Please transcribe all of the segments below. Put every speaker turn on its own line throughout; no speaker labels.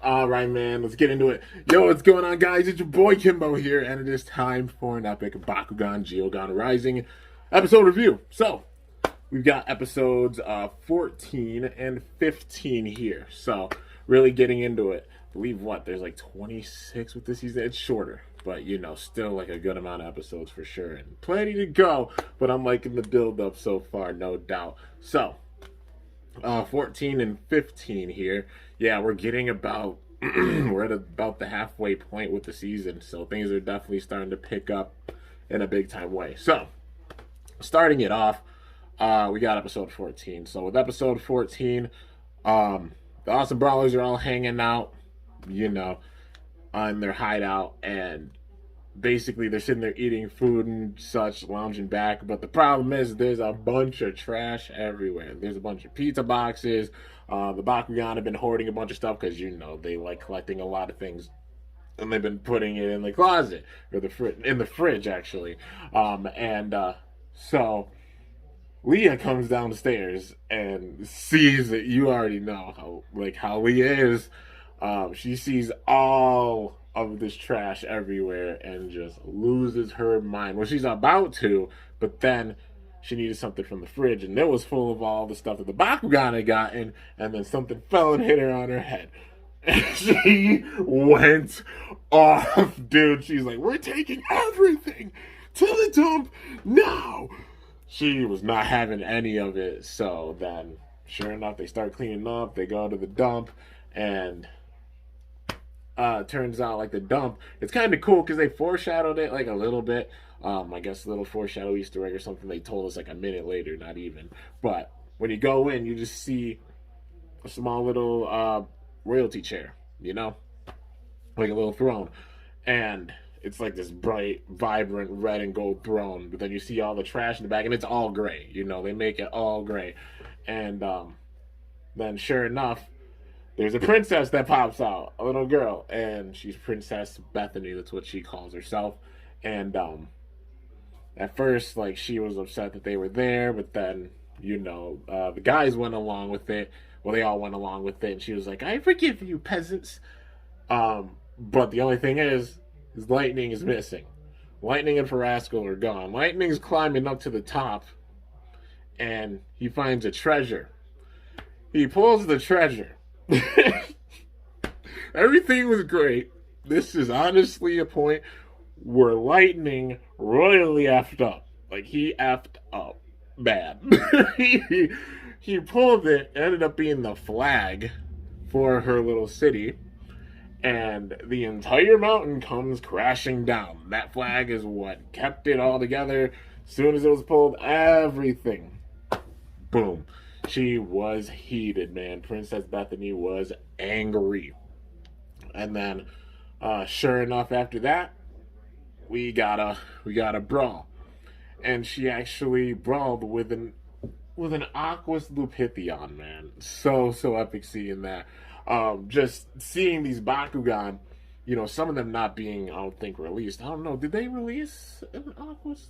All right, man, let's get into it. Yo, what's going on, guys? It's your boy Kimbo here, and it is time for an epic Bakugan Geogan Rising episode review. So, we've got episodes 14 and 15 here. So, really getting into it. I believe there's like 26 with this season. It's shorter, but still like a good amount of episodes for sure, and plenty to go. But I'm liking the build up so far, no doubt. So, 14 and 15 here. Yeah, we're getting about we're at about the halfway point with the season, so things are definitely starting to pick up in a big time way. So, starting it off, we got episode 14. So with episode 14, the Awesome Brawlers are all hanging out, on their hideout, and basically they're sitting there eating food and such, lounging back. But the problem is there's a bunch of trash everywhere. There's a bunch of pizza boxes. The Bakugan have been hoarding a bunch of stuff because they like collecting a lot of things, and they've been putting it in the closet or in the fridge actually. So Leah comes downstairs and sees that you already know how Leah is. She sees all of this trash everywhere and just loses her mind. Well, she's about to, but then she needed something from the fridge, and it was full of all the stuff that the Bakugan had gotten, and then something fell and hit her on her head. And she went off, dude. She's like, "We're taking everything to the dump now." She was not having any of it, so then, sure enough, they start cleaning up. They go to the dump, and turns out like the dump, it's kind of cool because they foreshadowed it like a little bit. I guess a little foreshadow Easter egg or something. They told us like a minute later, not even. But when you go in, you just see a small little royalty chair, like a little throne, and it's like this bright, vibrant red and gold throne. But then you see all the trash in the back, and it's all gray. They make it all gray, and then sure enough, there's a princess that pops out, a little girl, and she's Princess Bethany. That's what she calls herself. And at first, like, she was upset that they were there, but then, the guys went along with it. Well, they all went along with it, and she was like, "I forgive you, peasants." But the only thing is Lightning is missing. Lightning and Farascal are gone. Lightning's climbing up to the top, and he finds a treasure. He pulls the treasure. Everything was great. This is honestly a point where Lightning royally effed up. Like, he effed up bad. he pulled it, ended up being the flag for her little city, and the entire mountain comes crashing down. That flag is what kept it all together. As soon as it was pulled, everything, boom. She was heated, man. Princess Bethany was angry. And then, sure enough, after that, we got a brawl. And she actually brawled with an Aquas Lupithion, man. So epic seeing that. Just seeing these Bakugan, some of them not being, I don't think, released. I don't know. Did they release an Aquas?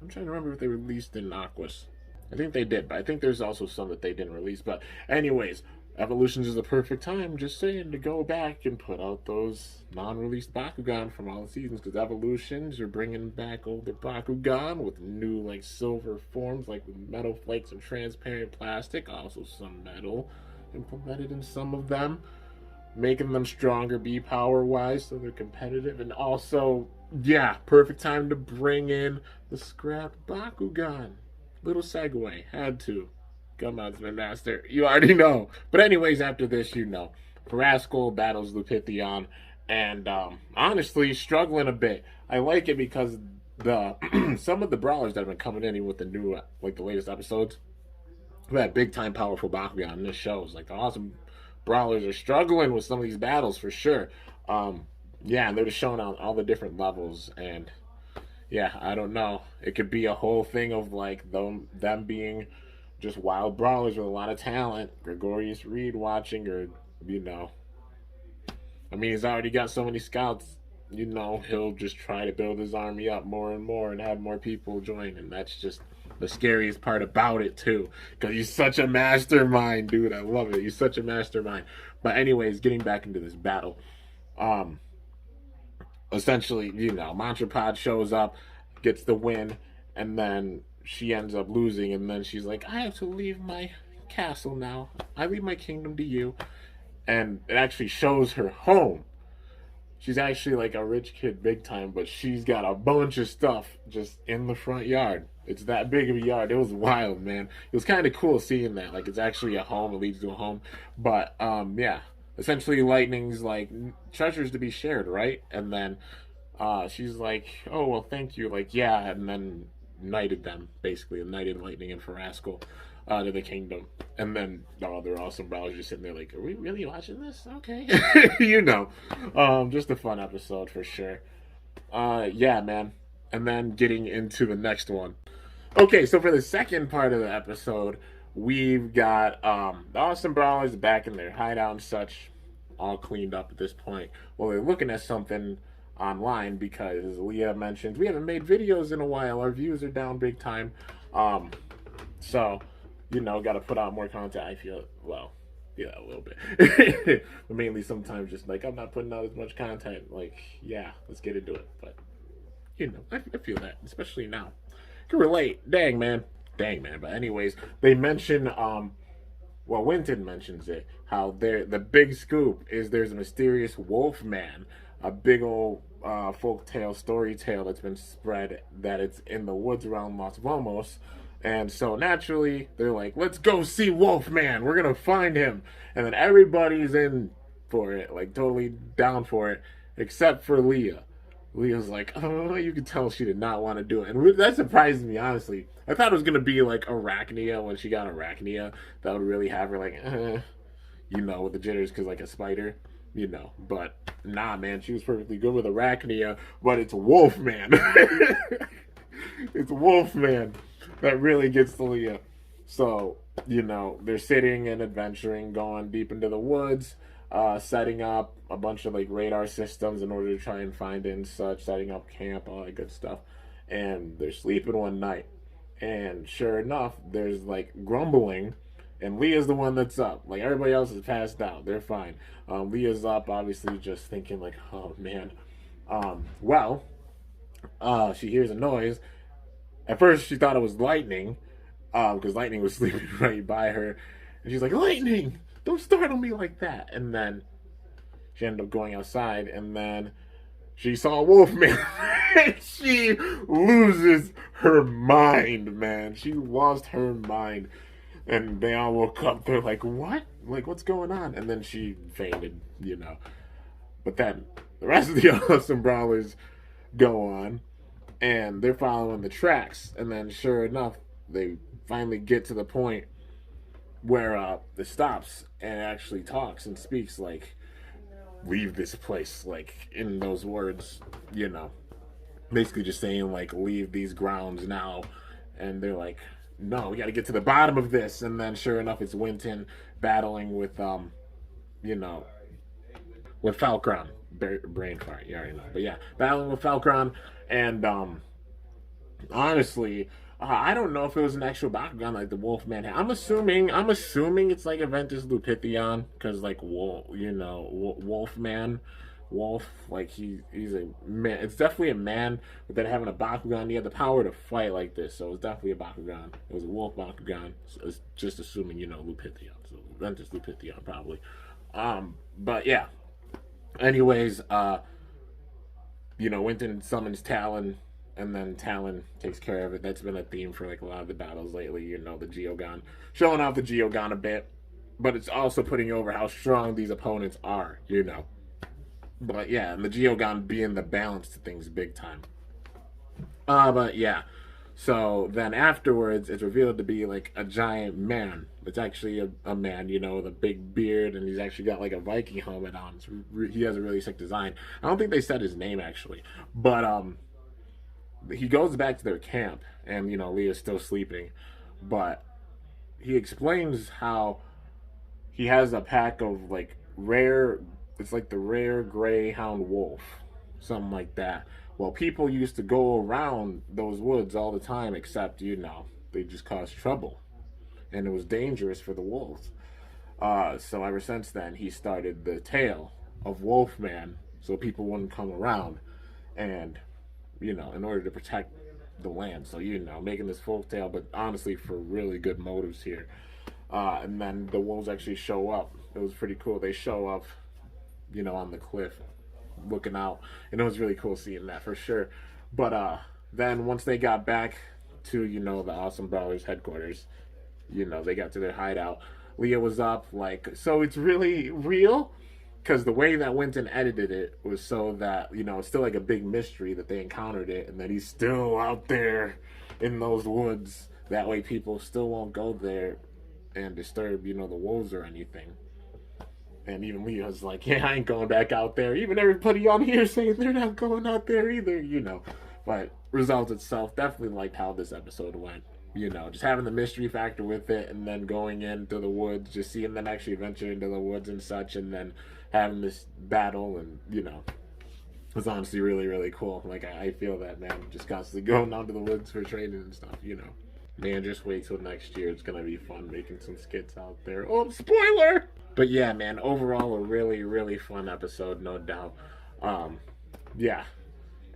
I'm trying to remember if they released an Aquas. I think they did, but I think there's also some that they didn't release. But anyways, Evolutions is the perfect time, just saying, to go back and put out those non-released Bakugan from all the seasons, because Evolutions are bringing back older Bakugan with new, like, silver forms, like with metal flakes and transparent plastic, also some metal implemented in some of them, making them stronger B-power-wise, so they're competitive. And also, yeah, perfect time to bring in the scrap Bakugan. Little segue, had to. Come on, my master. You already know. But anyways, after this, Farascal battles Lupithion, and honestly, struggling a bit. I like it because the some of the brawlers that have been coming in with the new, like the latest episodes, who had big time powerful Bakugan in this shows. Like the awesome brawlers are struggling with some of these battles for sure. Yeah, and they're just showing out all the different levels, and yeah, I don't know. It could be a whole thing of like them being just wild brawlers with a lot of talent. Gregorius Reed watching, or I mean, he's already got so many scouts. He'll just try to build his army up more and more and have more people join, and that's just the scariest part about it too, because he's such a mastermind, dude. I love it. He's such a mastermind. But anyways, getting back into this battle, um, essentially, Mantrapod shows up, gets the win, and then she ends up losing, and then she's like, I have to leave my castle now. I leave my kingdom to you. And it actually shows her home. She's actually like a rich kid big time, but she's got a bunch of stuff just in the front yard. It's that big of a yard. It was wild, man. It was kind of cool seeing that. Like, it's actually a home. It leads to a home. But yeah, essentially Lightning's like treasures to be shared, right? And then she's like, oh well, thank you. Like, yeah, and then knighted them, basically knighted Lightning and Farascal to the kingdom. And then they're awesome brothers just sitting there like, are we really watching this? Okay. Just a fun episode for sure. Yeah, man. And then getting into the next one. Okay, so for the second part of the episode, we've got the Awesome Brawlers back in their hideout and such, all cleaned up at this point. Well, they're looking at something online because, as Leah mentioned, we haven't made videos in a while. Our views are down big time. So, got to put out more content. I feel, well, yeah, a little bit. But mainly sometimes just like, I'm not putting out as much content. Like, yeah, let's get into it. But, I feel that, especially now. Can relate. Dang, man. But anyways, they mention, Winton mentions it, how the big scoop is there's a mysterious wolf man, a big old folktale, story tale that's been spread that it's in the woods around Los Vamos. And so naturally, they're like, let's go see Wolfman. We're going to find him. And then everybody's in for it, like totally down for it, except for Leah. Leah's like, oh, you could tell she did not want to do it. And that surprised me, honestly. I thought it was going to be like Arachnia when she got Arachnia. That would really have her like, with the jitters because like a spider, But nah, man, she was perfectly good with Arachnia. But it's Wolfman. It's Wolfman that really gets to Leah. So, they're sitting and adventuring, going deep into the woods, setting up a bunch of like radar systems in order to try and find it and such, setting up camp, all that good stuff. And they're sleeping one night. And sure enough, there's like grumbling, and Leah's the one that's up. Like, everybody else is passed out. They're fine. Leah's up, obviously just thinking like, oh man. She hears a noise. At first, she thought it was Lightning, because Lightning was sleeping right by her. And she's like, Lightning, don't startle me like that. And then she ended up going outside, and then she saw Wolfman. And she loses her mind, man. She lost her mind. And they all woke up. They're like, what? Like, what's going on? And then she fainted, But then the rest of the Awesome Brawlers go on, and they're following the tracks. And then sure enough, they finally get to the point where it stops and actually talks and speaks like, leave this place, like in those words, basically just saying like, leave these grounds now. And they're like, no, we got to get to the bottom of this. And then sure enough, it's Winton battling with with Falcron. Brain fart, you already know. But yeah, battling with Falcron. And honestly, I don't know if it was an actual Bakugan like the Wolfman had. I'm assuming it's like Aventus Lupithion, because like Wolfman, like he's a man. It's definitely a man, but then having a Bakugan, he had the power to fight like this, so it's definitely a Bakugan. It was a Wolf Bakugan. So it's just assuming Lupithion, so Aventus Lupithion probably. But yeah. Anyways, Winton summons Talon. And then Talon takes care of it. That's been a theme for like a lot of the battles lately. The Geogan. Showing off the Geogan a bit. But it's also putting over how strong these opponents are, But yeah, and the Geogan being the balance to things big time. But yeah. So then afterwards, it's revealed to be like a giant man. It's actually a man, with a big beard. And he's actually got like a Viking helmet on. He has a really sick design. I don't think they said his name actually. But, he goes back to their camp, and Leah's still sleeping, but he explains how he has a pack of like it's like the rare greyhound wolf, something like that. Well, people used to go around those woods all the time, except the they just caused trouble, and it was dangerous for the wolves. So ever since then, he started the tale of Wolfman, so people wouldn't come around, and in order to protect the land. So making this folk tale, but honestly for really good motives here. And then the wolves actually show up. It was pretty cool. They show up, on the cliff, looking out, and it was really cool seeing that for sure. But then once they got back to the Awesome Brawlers headquarters, they got to their hideout. Leah was up, like, so it's really real, because the way that Winton edited it was so that it's still like a big mystery that they encountered it, and that he's still out there in those woods. That way people still won't go there and disturb the wolves or anything. And even Leah's like, yeah, I ain't going back out there. Even everybody on here saying they're not going out there either. But result itself, definitely liked how this episode went. Just having the mystery factor with it, and then going into the woods, just seeing them actually venture into the woods and such, and then having this battle, and it was honestly really, really cool. Like, I feel that, man, just constantly going out to the woods for training and stuff. Man, just wait till next year. It's gonna be fun making some skits out there. Oh, spoiler! But yeah, man, overall a really, really fun episode, no doubt. Yeah.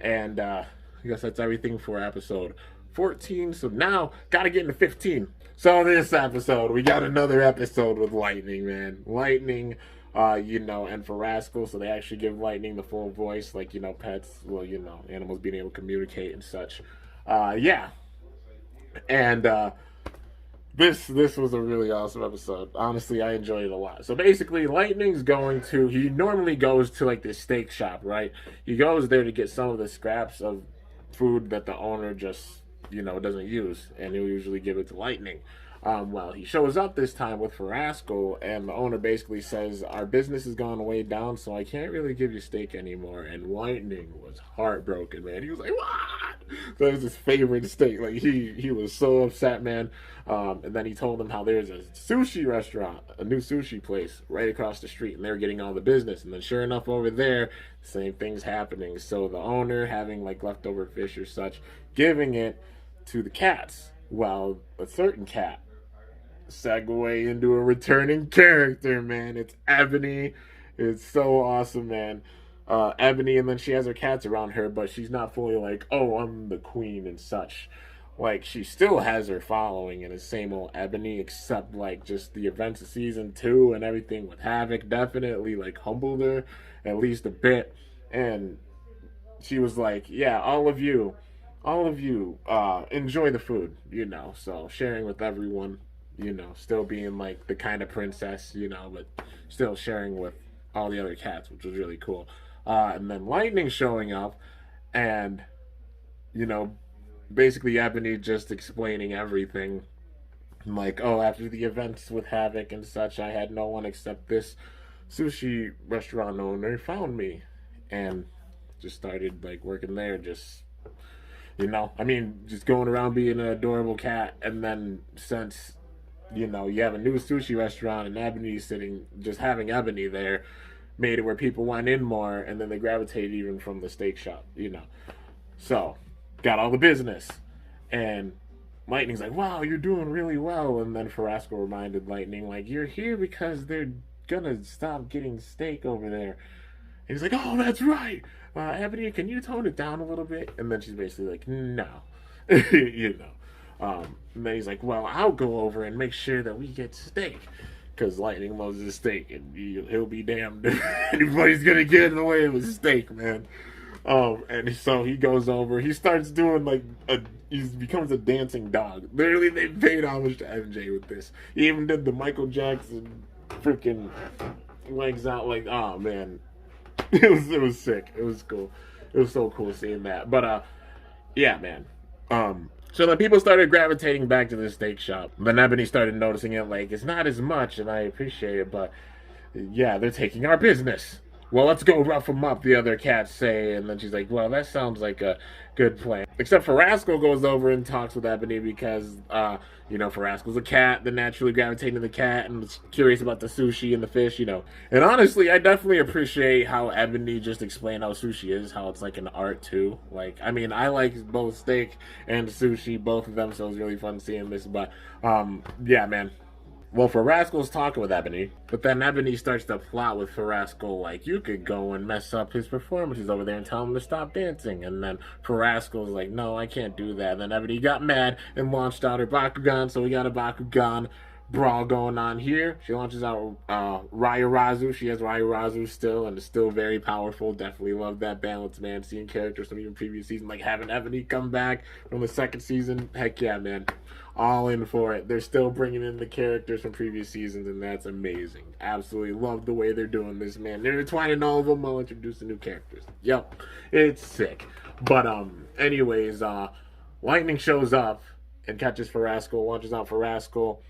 And I guess that's everything for episode 14. So now, gotta get into 15. So this episode, we got another episode with Lightning, man. Lightning, and for Rascal, so they actually give Lightning the full voice, like, pets, well, animals being able to communicate and such. Yeah. And this was a really awesome episode. Honestly, I enjoyed it a lot. So basically, Lightning's he normally goes to like this steak shop, right? He goes there to get some of the scraps of food that the owner just, doesn't use, and he'll usually give it to Lightning. Well, he shows up this time with Farasco, and the owner basically says, our business has gone way down, so I can't really give you steak anymore. And Lightning was heartbroken, man. He was like, what? That was his favorite steak. Like, he was so upset, man. And then he told them how there's a sushi restaurant, a new sushi place right across the street, and they're getting all the business. And then sure enough, over there, same thing's happening. So the owner, having like leftover fish or such, giving it to the cats. Well, a certain cat segue into a returning character, man. It's Ebony. It's so awesome, man. Ebony, and then she has her cats around her, but she's not fully like, oh, I'm the queen and such. Like, she still has her following, and it's same old Ebony, except like just the events of season 2 and everything with Havoc definitely like humbled her at least a bit. And she was like, yeah, all of you enjoy the food, so sharing with everyone, still being like the kind of princess, but still sharing with all the other cats, which was really cool. And then Lightning showing up, and basically Ebony just explaining everything, like, oh, after the events with Havoc and such, I had no one except this sushi restaurant owner found me, and just started like working there, just just going around being an adorable cat. And then since you have a new sushi restaurant and Ebony's sitting, just having Ebony there made it where people went in more, and then they gravitated even from the steak shop, so got all the business. And Lightning's like, wow, you're doing really well. And then Farasco reminded Lightning, like, you're here because they're gonna stop getting steak over there. And he's like, oh, that's right. Ebony, can you tone it down a little bit? And then she's basically like, no. And then he's like, well, I'll go over and make sure that we get steak. Because Lightning loves his steak, and he'll be damned if anybody's going to get in the way of his steak, man. And so he goes over. He starts doing, like, he becomes a dancing dog. Literally, they paid homage to MJ with this. He even did the Michael Jackson freaking legs out, like, oh, man. It was sick. It was cool. It was so cool seeing that. But yeah, man. So then people started gravitating back to the steak shop. Then Ebony started noticing it, like, it's not as much, and I appreciate it, but yeah, they're taking our business. well, let's go rough him up, the other cats say. And then she's like, well, that sounds like a good plan. Except for Rascal goes over and talks with Ebony because, for Rascal's a cat, then naturally gravitating to the cat and was curious about the sushi and the fish. And honestly, I definitely appreciate how Ebony just explained how sushi is, how it's like an art too. Like, I mean, I like both steak and sushi, both of them, so it was really fun seeing this. But, yeah, man. Well, for Rascal's talking with Ebony, but then Ebony starts to plot with Rascal, like, you could go and mess up his performances over there and tell him to stop dancing. And then Rascal's like, no, I can't do that. And then Ebony got mad and launched out her Bakugan, so we got a Bakugan brawl going on here. She launches out Rayurazu. She has Rayurazu still, and is still very powerful. Definitely love that balance, man. Seeing characters from even previous season, like having Ebony come back from the second season. Heck yeah, man. All in for it. They're still bringing in the characters from previous seasons, and that's amazing. Absolutely love the way they're doing this, man. They're intertwining all of them while introducing new characters. Yep, it's sick. But anyways, Lightning shows up and catches Rascal, launches out Rascal,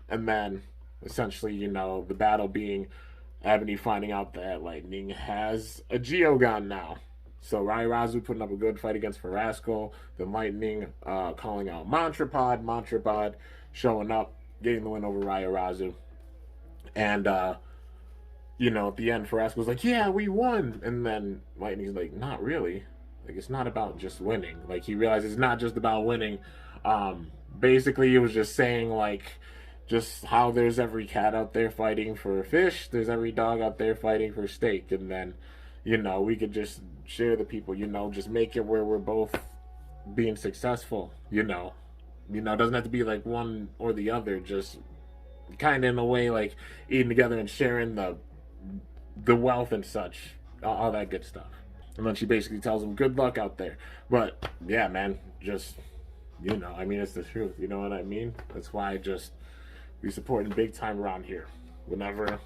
and then essentially, the battle being Ebony finding out that Lightning has a Geogan now. So Rayurazu putting up a good fight against Rascal. Then Lightning calling out Mantrapod showing up, getting the win over Rayurazu. And, at the end, Rascal's like, yeah, we won. And then Lightning's like, not really. Like, it's not about just winning. Like, he realizes it's not just about winning. Basically, he was just saying, like, just how there's every cat out there fighting for fish. There's every dog out there fighting for steak. And then, we could just share the people, just make it where we're both being successful, it doesn't have to be like one or the other, just kind of in a way like eating together and sharing the wealth and such, all that good stuff. And then she basically tells him good luck out there. But yeah, man, just I mean, it's the truth, you know what I mean? That's why I just be supporting big time around here whenever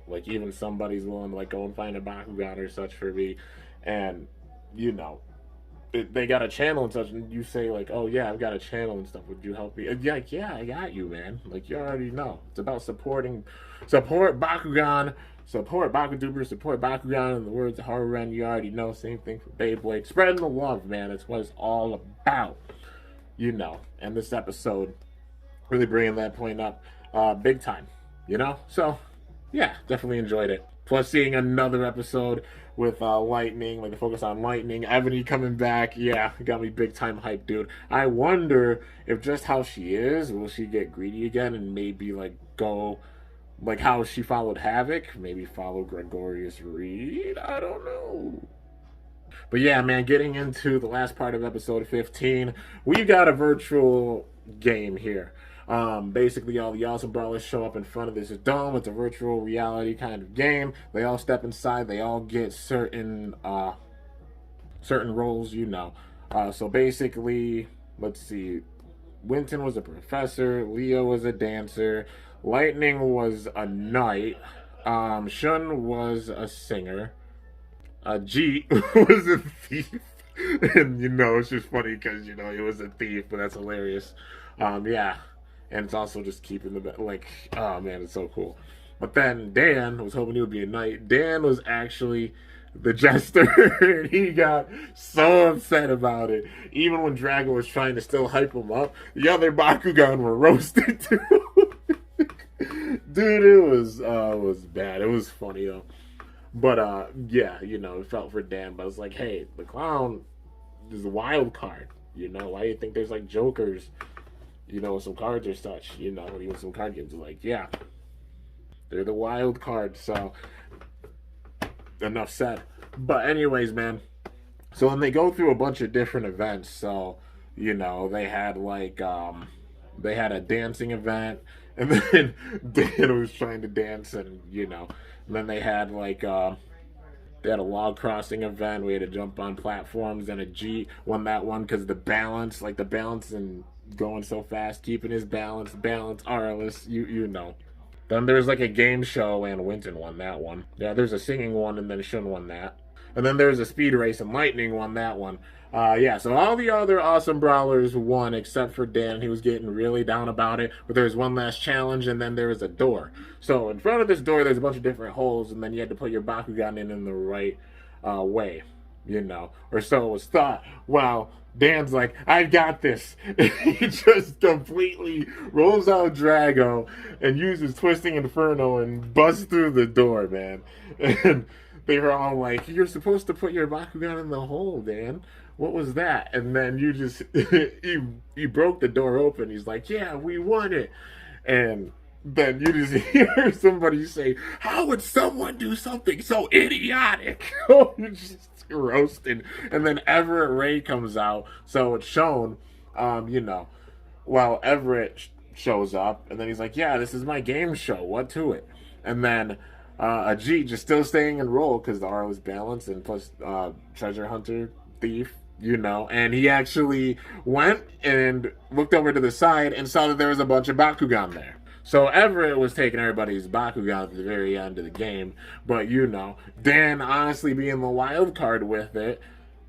like even somebody's willing to like go and find a Bakugan or such for me, and they got a channel and such, and you say like, oh yeah, I've got a channel and stuff, would you help me? And like, yeah, I got you, man. Like, you already know it's about support Bakugan, support Bakuduber, support Bakugan. In the words of Haruren, you already know. Same thing for Beyblade, spreading the love, man. That's what it's all about, and this episode really bringing that point up big time, so yeah, definitely enjoyed it. Plus, seeing another episode with Lightning, like the focus on Lightning, Ebony coming back, yeah, got me big time hyped, dude. I wonder if just how she is, will she get greedy again and maybe like go like how she followed Havoc, maybe follow Gregorius Reed? I don't know. But yeah, man, getting into the last part of episode 15, we got a virtual game here. Basically, all the awesome brawlers show up in front of this dome. It's a virtual reality kind of game. They all step inside. They all get certain roles, So basically, let's see. Winton was a professor. Leo was a dancer. Lightning was a knight. Shun was a singer. Jeet was a thief. And, it's just funny because, he was a thief, but that's hilarious. Yeah. And it's also just keeping oh man, it's so cool. But then Dan was hoping he would be a knight. Dan was actually the jester, and he got so upset about it. Even when Dragon was trying to still hype him up, the other Bakugan were roasted too. Dude, it was bad. It was funny though. But yeah, it felt for Dan. But I was like, hey, the clown is a wild card. Why do you think there's like jokers? Some cards or such, even some card games are like, yeah, they're the wild card, so enough said. But anyways, man, so when they go through a bunch of different events, so, they had like, they had a dancing event, and then Dan was trying to dance, and, and then they had like, they had a log crossing event. We had to jump on platforms, and a G won that one because the balance and going so fast, keeping his balance, Arliss, you know. Then there's like a game show, and Winton won that one. Yeah, there's a singing one, and then Shun won that. And then there's a speed race, and Lightning won that one. Yeah, so all the other awesome brawlers won except for Dan. He was getting really down about it. But there was one last challenge, and then there was a door. So in front of this door, there's a bunch of different holes, and then you had to put your Bakugan in the right way, or so it was thought. Wow. Dan's like, I've got this. He just completely rolls out Drago and uses Twisting Inferno and busts through the door, man. And they were all like, you're supposed to put your Bakugan in the hole, Dan. What was that? And then you just, he broke the door open. He's like, yeah, we won it. And then you just hear somebody say, how would someone do something so idiotic? You just roasted. And then Everett Ray comes out, so it's shown, while Everett shows up, and then he's like, yeah, this is my game show, what to it? And then Ajit just still staying in role because the R was balanced, and plus treasure hunter, thief, and he actually went and looked over to the side and saw that there was a bunch of Bakugan there. So Everett was taking everybody's Bakugan at the very end of the game, but Dan honestly being the wild card with it,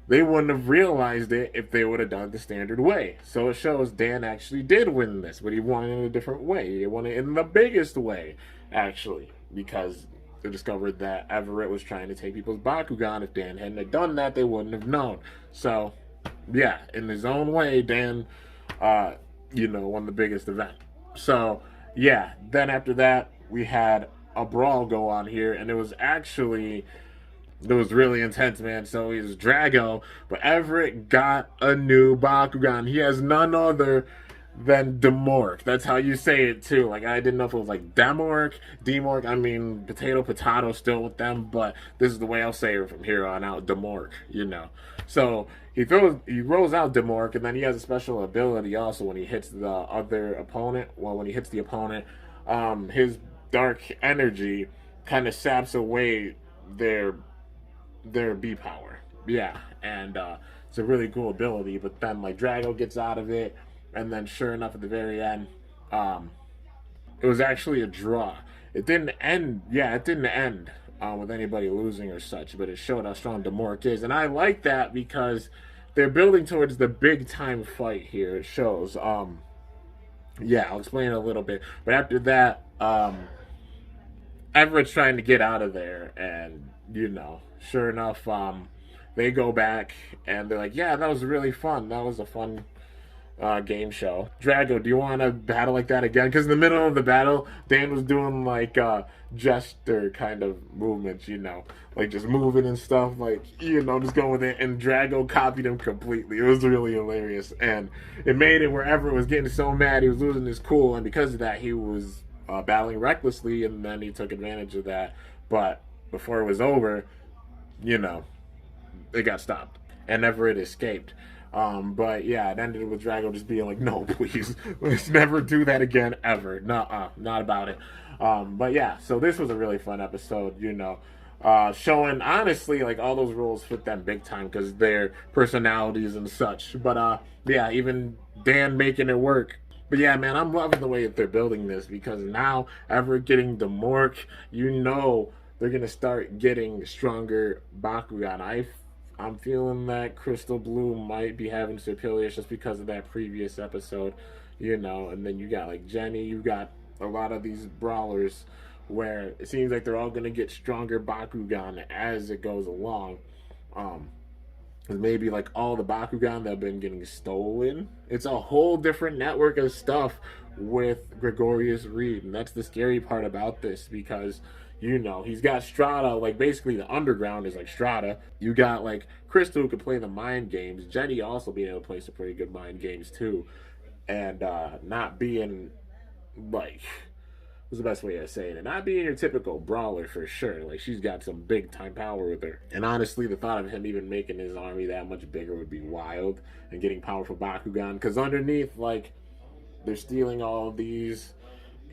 they wouldn't have realized it if they would have done it the standard way. So it shows Dan actually did win this, but he won it in a different way. He won it in the biggest way, actually, because they discovered that Everett was trying to take people's Bakugan. If Dan hadn't done that, they wouldn't have known. So, yeah, in his own way, Dan, won the biggest event. So, yeah, then after that, we had a brawl go on here, and it was really intense, man. So he was Drago, but Everett got a new Bakugan. He has none other than Demork. That's how you say it, too. Like, I didn't know if it was like Demork, I mean, potato still with them, but this is the way I'll say it from here on out, Demork, So he rolls out Demork, and then he has a special ability also when he hits the other opponent. Well, when he hits the opponent, his dark energy kind of saps away their B power. Yeah, and it's a really cool ability. But then like Drago gets out of it, and then sure enough, at the very end, it was actually a draw. It didn't end. Yeah, it didn't end with anybody losing or such, but it showed how strong Demork is, and I like that because they're building towards the big time fight here. It shows. Yeah, I'll explain it a little bit, but after that, Everett's trying to get out of there, and sure enough, they go back and they're like, yeah, that was really fun. That was a fun game show. Drago, do you want to battle like that again? Because in the middle of the battle, Dan was doing like gesture kind of movements, like just moving and stuff, like, just going with it. And Drago copied him completely. It was really hilarious. And it made it where Everett was getting so mad he was losing his cool. And because of that, he was battling recklessly, and then he took advantage of that. But before it was over, it got stopped. And Everett escaped. But yeah, it ended with Drago just being like, no, please, let's never do that again, ever. Nuh-uh, not about it. But yeah, so this was a really fun episode, showing, honestly, like, all those roles fit them big time because their personalities and such. But yeah, even Dan making it work. But yeah, man, I'm loving the way that they're building this because now, ever getting Demork, they're going to start getting stronger Bakugan. I'm feeling that Crystal Blue might be having Superior just because of that previous episode, and then you got like Jenny, you got a lot of these brawlers where it seems like they're all going to get stronger Bakugan as it goes along. Maybe like all the Bakugan that have been getting stolen. It's a whole different network of stuff with Gregorius Reed, and that's the scary part about this because he's got Strata, like basically the underground is like Strata. You got like Crystal who can play the mind games. Jenny also being able to play some pretty good mind games too. And not being like, what's the best way of saying it? Not being your typical brawler for sure. Like she's got some big time power with her. And honestly, the thought of him even making his army that much bigger would be wild. And getting powerful Bakugan. Because underneath, like, they're stealing all of these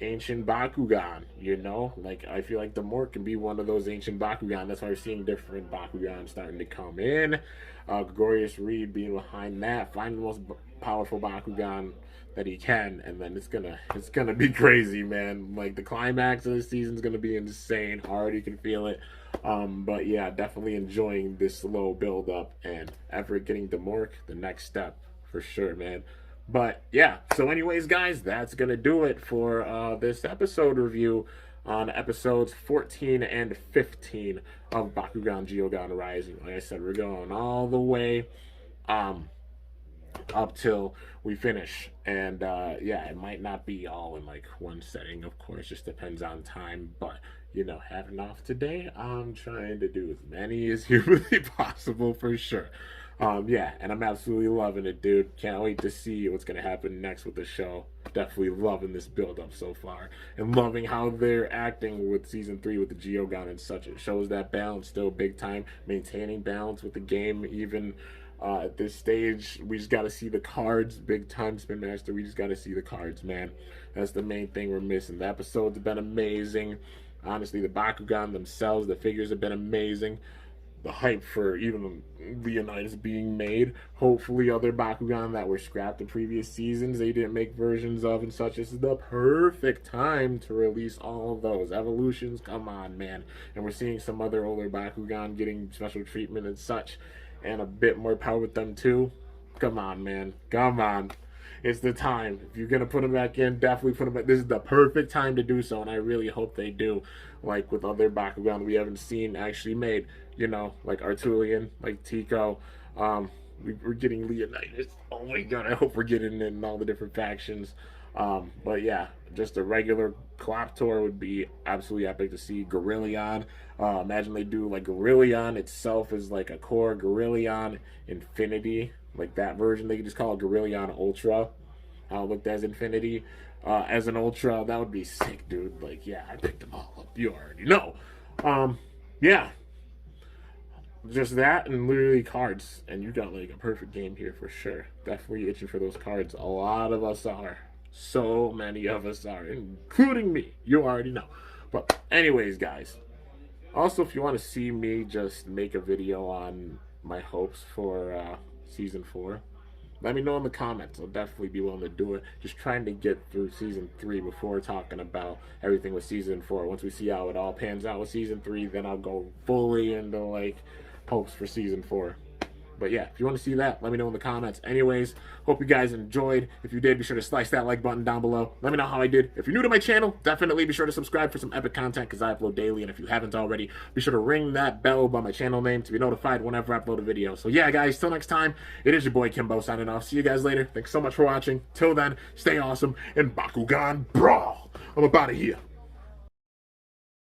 ancient Bakugan, you know? Like, I feel like the Mork can be one of those ancient Bakugan. That's why we're seeing different Bakugan starting to come in. Gregorius Reed being behind that, find the most powerful Bakugan that he can, and then it's gonna be crazy, man. Like, the climax of the season is gonna be insane. Already can feel it. But yeah, definitely enjoying this slow build up and Everett getting the Mork, the next step for sure, man. But yeah, so anyways, guys, that's gonna do it for this episode review on episodes 14 and 15 of Bakugan Geogan Rising. Like I said, we're going all the way up till we finish, and yeah, it might not be all in like one setting, of course, just depends on time, but you know, having off today, I'm trying to do as many as humanly possible for sure. Yeah, and I'm absolutely loving it, dude. Can't wait to see what's gonna happen next with the show. Definitely loving this build up so far, and loving how they're acting with season 3 with the Geogan and such. It shows that balance still big time, maintaining balance with the game even. At this stage, we just got to see the cards. Big time, Spin Master. We just got to see the cards, man. That's the main thing we're missing. The episodes have been amazing. Honestly, the Bakugan themselves, the figures have been amazing. The hype for even Leonidas being made. Hopefully, other Bakugan that were scrapped in previous seasons, they didn't make versions of and such. This is the perfect time to release all of those. Evolutions, come on, man. And we're seeing some other older Bakugan getting special treatment and such, and a bit more power with them too. Come on, man. Come on. It's the time. If you're going to put them back in, definitely put them back. This is the perfect time to do so, and I really hope they do. Like with other Bakugan we haven't seen actually made, you know, like Artulian, like Tico. We're getting Leonidas. Oh my god, I hope we're getting in all the different factions. But yeah, just a regular Klaptor would be absolutely epic to see. Gorillion. Imagine they do like Gorillion itself is like a core Gorillion Infinity. Like that version, they could just call it Gorillion Ultra. How it looked as Infinity. As an Ultra, that would be sick, dude. Like, yeah, I picked them all up. You already know. Yeah. Just that and literally cards. And you got like a perfect game here for sure. Definitely itching for those cards. A lot of us are. So many of us are, including me. You already know. But anyways, guys. Also, if you want to see me just make a video on my hopes for season 4, let me know in the comments. I'll definitely be willing to do it. Just trying to get through season 3 before talking about everything with season 4. Once we see how it all pans out with season 3, then I'll go fully into like hopes for season 4. But yeah, if you want to see that, let me know in the comments. Anyways, hope you guys enjoyed. If you did, be sure to slice that like button down below. Let me know how I did. If you're new to my channel, definitely be sure to subscribe for some epic content because I upload daily. And if you haven't already, be sure to ring that bell by my channel name to be notified whenever I upload a video. So yeah, guys, till next time, it is your boy Kimbo signing off. See you guys later. Thanks so much for watching. Till then, stay awesome and Bakugan Brawl. I'm about to here.